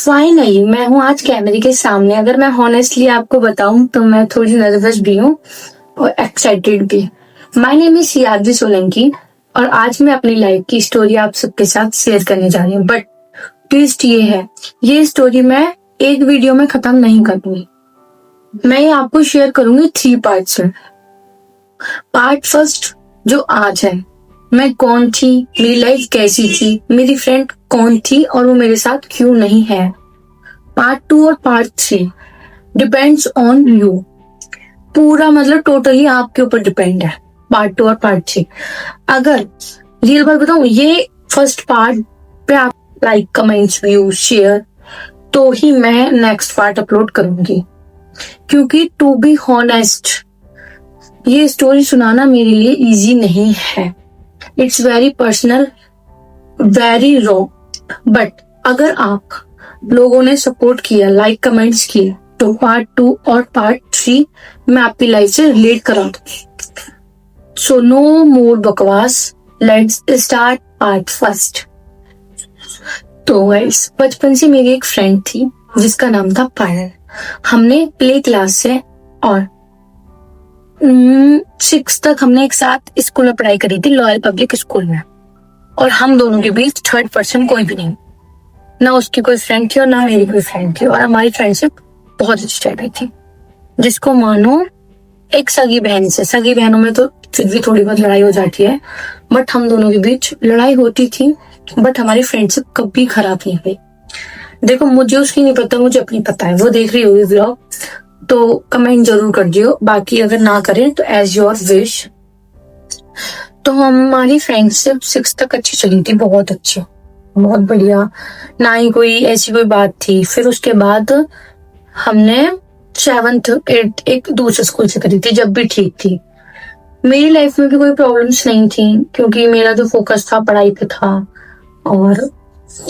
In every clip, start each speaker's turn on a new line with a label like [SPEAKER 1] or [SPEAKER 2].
[SPEAKER 1] Finally मैं हूँ आज कैमरे के सामने। अगर मैं हॉनेस्टली आपको बताऊं तो मैं थोड़ी नर्वस भी हूँ और एक्साइटेड भी। माय नेम इज यादवी सोलंकी और आज मैं अपनी लाइफ की स्टोरी आप सबके साथ शेयर करने जा रही हूँ। बट ट्विस्ट ये है, ये स्टोरी मैं एक वीडियो में खत्म नहीं करूंगी। मैं ये आपको शेयर करूंगी 3 पार्ट्स में। पार्ट फर्स्ट जो आज है, मैं कौन थी, मेरी लाइफ कैसी थी, मेरी फ्रेंड कौन थी और वो मेरे साथ क्यों नहीं है। पार्ट 2 और पार्ट 3 डिपेंड्स ऑन यू। पूरा मतलब टोटली आपके ऊपर डिपेंड है पार्ट 2 और पार्ट 3। अगर रियल बात बताऊं, ये फर्स्ट पार्ट पे आप लाइक, कमेंट्स, व्यू, शेयर तो ही मैं नेक्स्ट पार्ट अपलोड करूंगी। क्योंकि टू बी हॉनेस्ट, ये स्टोरी सुनाना मेरे लिए इजी नहीं है। It's very personal, very raw. But अगर आप लोगों ने सपोर्ट किया, लाइक, कमेंट्स किए तो पार्ट 2 और पार्ट 3 मैं आपकी लाइफ से रिलेट करा दूंगी। सो नो मोर बकवास, लेट्स स्टार्ट पार्ट फर्स्ट। तो गाइस, बचपन से मेरी एक फ्रेंड थी जिसका नाम था पायल। हमने प्ले क्लास से और 6 तक हमने एक साथ स्कूल में पढ़ाई करी थी, लॉयल पब्लिक स्कूल में। और हम दोनों के बीच थर्ड पर्सन कोई भी नहीं, ना उसकी कोई फ्रेंड थी और ना मेरी कोई फ्रेंड थी। और हमारी फ्रेंडशिप बहुत अच्छी चल रही थी, जिसको मानो एक सगी बहन से। सगी बहनों में तो फिर भी थोड़ी बहुत लड़ाई हो जाती है, बट हम दोनों के बीच लड़ाई होती थी, बट हमारी फ्रेंडशिप कभी खराब नहीं हुई। देखो, मुझे उसकी नहीं पता, मुझे अपनी पता है। वो देख रही होगी व्लॉग तो कमेंट जरूर कर दियो, बाकी अगर ना करें तो एज योर विश। तो हमारी फ्रेंडशिप 6 तक अच्छी चली थी, बहुत अच्छी, बहुत बढ़िया, ना ही कोई ऐसी कोई बात थी। फिर उसके बाद हमने 7th 8th एक दूसरे स्कूल से करी थी, जब भी ठीक थी। मेरी लाइफ में भी कोई प्रॉब्लम्स नहीं थी, क्योंकि मेरा जो फोकस था पढ़ाई पे था। और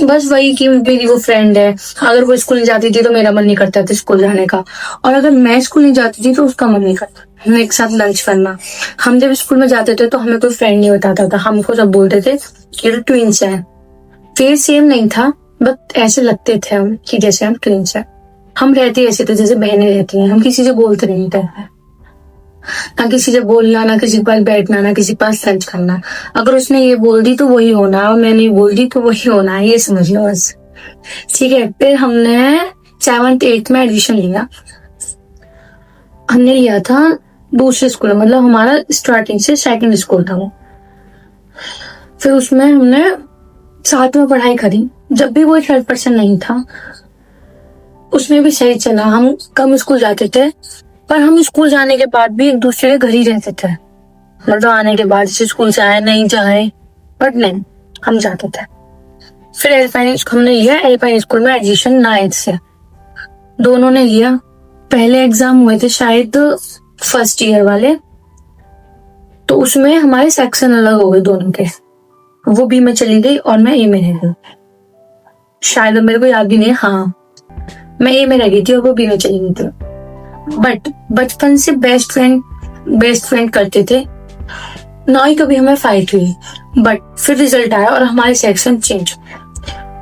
[SPEAKER 1] बस वही कि मेरी वो फ्रेंड है, अगर वो स्कूल नहीं जाती थी तो मेरा मन नहीं करता था स्कूल जाने का, और अगर मैं स्कूल नहीं जाती थी तो उसका मन नहीं करता हमें एक साथ लंच करना। हम जब स्कूल में जाते थे तो हमें कोई फ्रेंड नहीं बताता था, हमको सब बोलते थे कि तो ट्विंस हैं। फेस सेम नहीं था, बट ऐसे लगते थे हम कि जैसे हम ट्विंस हैं। हम रहते ऐसे थे जैसे बहनें रहती हैं। हम किसी से बोलते नहीं थे, ना किसी से बोलना, ना किसी के पास बैठना, ना किसी के पास लंच करना। अगर उसने ये बोल दी तो वही होना, और मैंने बोल दी तो वही होना, ये समझ लो बस। ठीक है, फिर हमने 7th 8th में एडमिशन लिया। हमने लिया था दूसरे स्कूल में, मतलब हमारा स्टार्टिंग से सेकंड स्कूल था वो। फिर उसमें हमने साथ में पढ़ाई करी, जब भी कोई थर्ड पर्सन नहीं था उसमें भी सही चला। हम कम स्कूल जाते थे, पर हम स्कूल जाने के बाद भी एक दूसरे के घर ही रहते थे। मतलब आने के बाद जैसे स्कूल से आए नहीं जाए, बट नहीं, हम जाते थे। फिर एल्पाइन हमने लिया, एल्पाइन स्कूल में एडमिशन 9th से। दोनों ने लिया। पहले एग्जाम हुए थे शायद फर्स्ट ईयर वाले, तो उसमें हमारे सेक्शन अलग हो गए दोनों के। वो बी में चली गई और मैं ए में रह गई, शायद मेरे को याद भी नहीं। हाँ, मैं ए में रह गई थी और वो बी में चली गई थी। बट बचपन से बेस्ट फ्रेंड करते थे, ना ही कभी हमें फाइट हुई। बट फिर रिजल्ट आया और हमारे सेक्शन चेंज।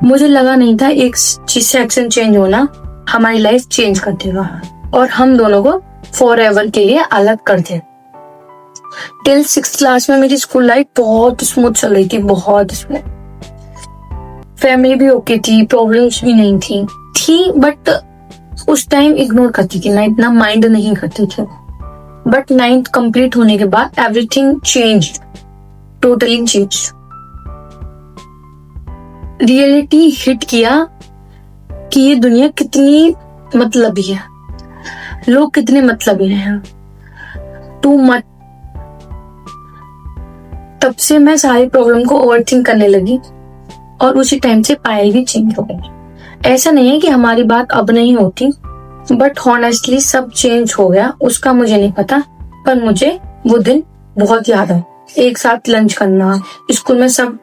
[SPEAKER 1] मुझे लगा नहीं था एक चीज सेक्शन चेंज होना हमारी लाइफ चेंज कर देगा और हम दोनों को फॉरएवर के लिए अलग कर दे। टिल 6th क्लास में मेरी स्कूल लाइफ बहुत स्मूथ चल रही थी, बहुत स्मूथ। फैमिली भी ओके थी, प्रॉब्लम्स भी नहीं थी, बट उस टाइम इग्नोर करती थी ना, इतना माइंड नहीं करती थी। बट 9th कंप्लीट होने के बाद everything change, totally change. Reality hit किया कि ये दुनिया कितनी मतलबी है, लोग कितने मतलबी हैं, टू मच। तब से मैं सारी प्रॉब्लम को ओवरथिंक करने लगी और उसी टाइम से पायल भी चेंज हो गई। ऐसा नहीं है कि हमारी बात अब नहीं होती, बट हॉनेस्टली सब चेंज हो गया। उसका मुझे नहीं पता, पर मुझे वो दिन बहुत याद है। एक साथ लंच करना, स्कूल में सब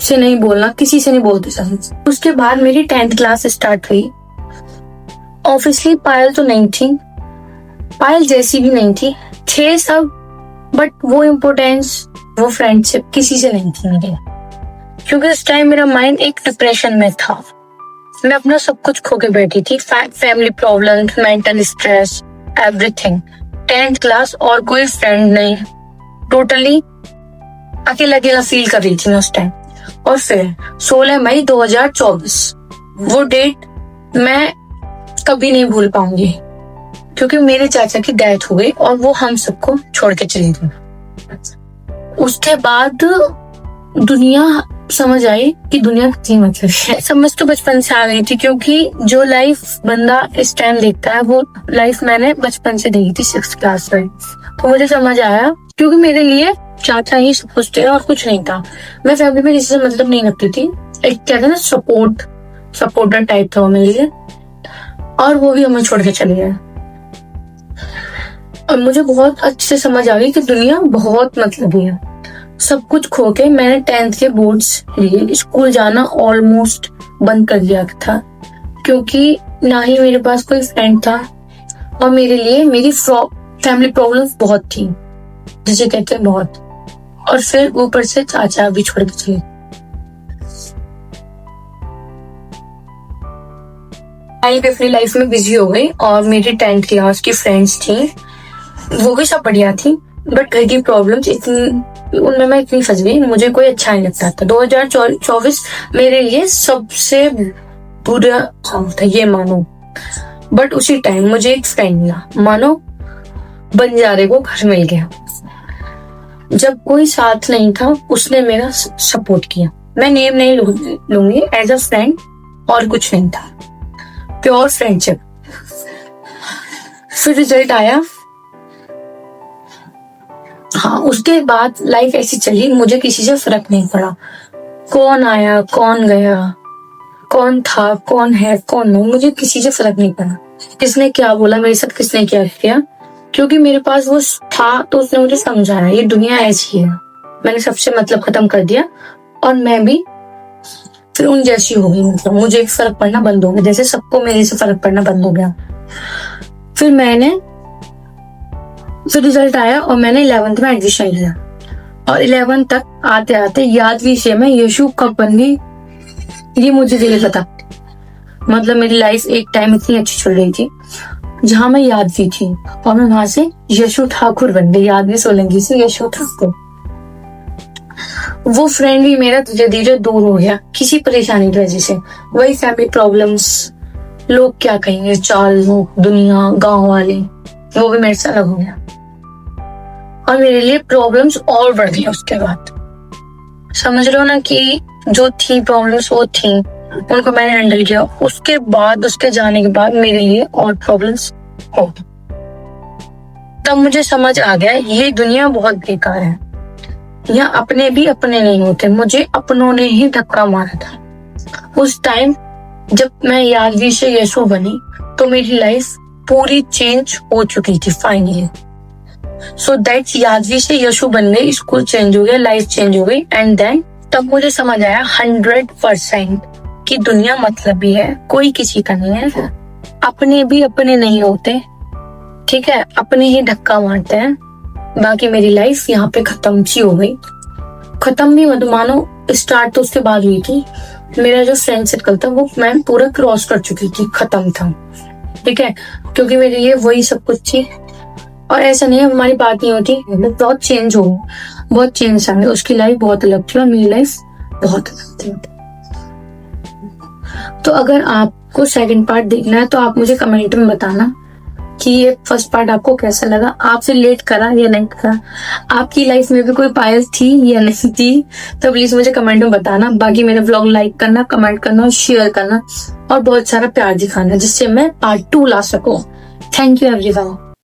[SPEAKER 1] से नहीं बोलना, किसी से नहीं बोलते सब। उसके बाद मेरी 10th क्लास स्टार्ट हुई। ऑब्वियसली पायल तो नहीं थी, पायल जैसी भी नहीं थी, थे सब, बट वो इम्पोर्टेंस, वो फ्रेंडशिप किसी से नहीं थी मेरे। क्योंकि उस टाइम मेरा माइंड एक डिप्रेशन में था। मैं अपना सब कुछ खो के बैठी थी, family problem, mental stress, everything. 10th class और कोई फ्रेंड नहीं, टोटली अकेला अकेला फील कर रही थी मैं उस टाइम। और फिर 16 मई 2024, वो डेट मैं कभी नहीं भूल पाऊंगी, क्योंकि मेरे चाचा की डेथ हो गई और वो हम सबको छोड़ के चली गई। उसके बाद दुनिया समझ आई कि दुनिया कितनी मतलब है। समझ तो बचपन से आ गई थी, क्योंकि जो लाइफ बंदा इस टाइम देखता है वो लाइफ मैंने बचपन से देखी थी, 6th क्लास में। तो मुझे समझ आया, क्योंकि मेरे लिए चाचा ही सब कुछ थे और कुछ नहीं था। मैं फैमिली में किसी से मतलब नहीं रखती थी, एक क्या था ना, सपोर्टर टाइप था वो मेरे लिए, और वो भी हमें छोड़ के चले गए। और मुझे बहुत अच्छे से समझ आ गई कि दुनिया बहुत मतलबी है। सब कुछ खो के मैंने 10th के बोर्ड्स लिए स्कूल जाना ऑलमोस्ट बंद कर दिया था, क्योंकि ना ही मेरे पास कोई फ्रेंड था और मेरे लिए मेरी फैमिली प्रॉब्लम्स बहुत थी, जिसे कहते हैं बहुत। और फिर ऊपर से चाचा भी छोड़ के चले। अपनी लाइफ में बिजी हो गई और मेरी 10th क्लास की फ्रेंड्स थी, वो भी सब बढ़िया थी, बट घर की प्रॉब्लम्स इतनी, उनमें मैं इतनी फंस गई, मुझे कोई अच्छा नहीं लगता था। 2024 मेरे लिए सबसे बुरा था, ये मानो। बट उसी टाइम मुझे एक फ्रेंड मिला, मानो बंजारे को घर मिल गया। जब कोई साथ नहीं था, उसने मेरा सपोर्ट किया। मैं नेम नहीं लूंगी, एज अ फ्रेंड और कुछ नहीं था, प्योर फ्रेंडशिप। फिर रिजल्ट आया, हाँ, उसके बाद लाइफ ऐसी चली, मुझे किसी से फर्क नहीं पड़ा, कौन आया कौन गया, कौन था कौन है कौन नहीं, मुझे किसी से फर्क नहीं पड़ा। किसने क्या बोला मेरे साथ, किसने क्या किया, क्योंकि मेरे पास वो था तो उसने मुझे समझाया ये दुनिया ऐसी है। मैंने सबसे मतलब खत्म कर दिया और मैं भी फिर उन जैसी हो गई। मतलब मुझे फर्क पड़ना बंद हो गया, जैसे सबको मेरे से फर्क पड़ना बंद हो गया। फिर रिजल्ट आया और मैंने 11th में एडमिशन लिया, और 11th तक आते आते याद विषय में यशु कब बन गई ये मुझे नहीं पता। मतलब मेरी लाइफ एक टाइम इतनी अच्छी चल रही थी जहां मैं यादवी थी, और मैं वहां से यशु ठाकुर बन गई, यादवी सोलंकी से यशु ठाकुर। वो फ्रेंड भी मेरा धीरे धीरे दूर हो गया किसी परेशानी की वजह से। वही फैमिली प्रॉब्लम्स, लोग क्या कहेंगे, 4 लोग, दुनिया, गांव वाले, वो भी मेरे से अलग हो गया और मेरे लिए प्रॉब्लम्स और बढ़ गई उसके बाद। समझ लो ना कि जो थी प्रॉब्लम्स वो थी, उनको मैंने हैंडल किया। उसके बाद, उसके जाने के बाद मेरे लिए और प्रॉब्लम्स हो। तब मुझे समझ आ गया ये दुनिया बहुत बेकार है, यहाँ अपने भी अपने नहीं होते। मुझे अपनों ने ही धक्का मारा था। उस टाइम जब मैं यादवी से यशु बनी तो मेरी लाइफ पूरी चेंज हो चुकी थी फाइनली। सो दैट्स यादवी से यशु बन गई, स्कूल चेंज हो गया, लाइफ चेंज हो गई। एंड देन तब मुझे समझ आया 100% कि दुनिया मतलबी है, कोई किसी का नहीं है। अपने भी अपने नहीं होते, ठीक है, अपने ही धक्का मारते हैं। बाकी मेरी लाइफ यहाँ पे खत्म सी हो गई। खत्म भी मत मानो, स्टार्ट तो उसके बाद हुई थी। मेरा जो फ्रेंड सर्कल था वो मैं पूरा क्रॉस कर चुकी थी, खत्म था, ठीक है, क्योंकि मेरे लिए वही सब कुछ थी। और ऐसा नहीं है हमारी बात नहीं होती, बहुत चेंज हो, बहुत चेंज आ गया। उसकी लाइफ बहुत अलग थी और मेरी लाइफ बहुत अलग थी। तो अगर आपको सेकंड पार्ट देखना है तो आप मुझे कमेंट में बताना कि ये फर्स्ट पार्ट आपको कैसा लगा, आपसे रिलेट करा या नहीं करा, आपकी लाइफ में भी कोई पायल थी या नहीं थी, तो प्लीज मुझे कमेंट में बताना। बाकी मेरा व्लॉग लाइक करना, कमेंट करना और शेयर करना और बहुत सारा प्यार दिखाना, जिससे मैं पार्ट 2 ला सकूं। Thank you everyone.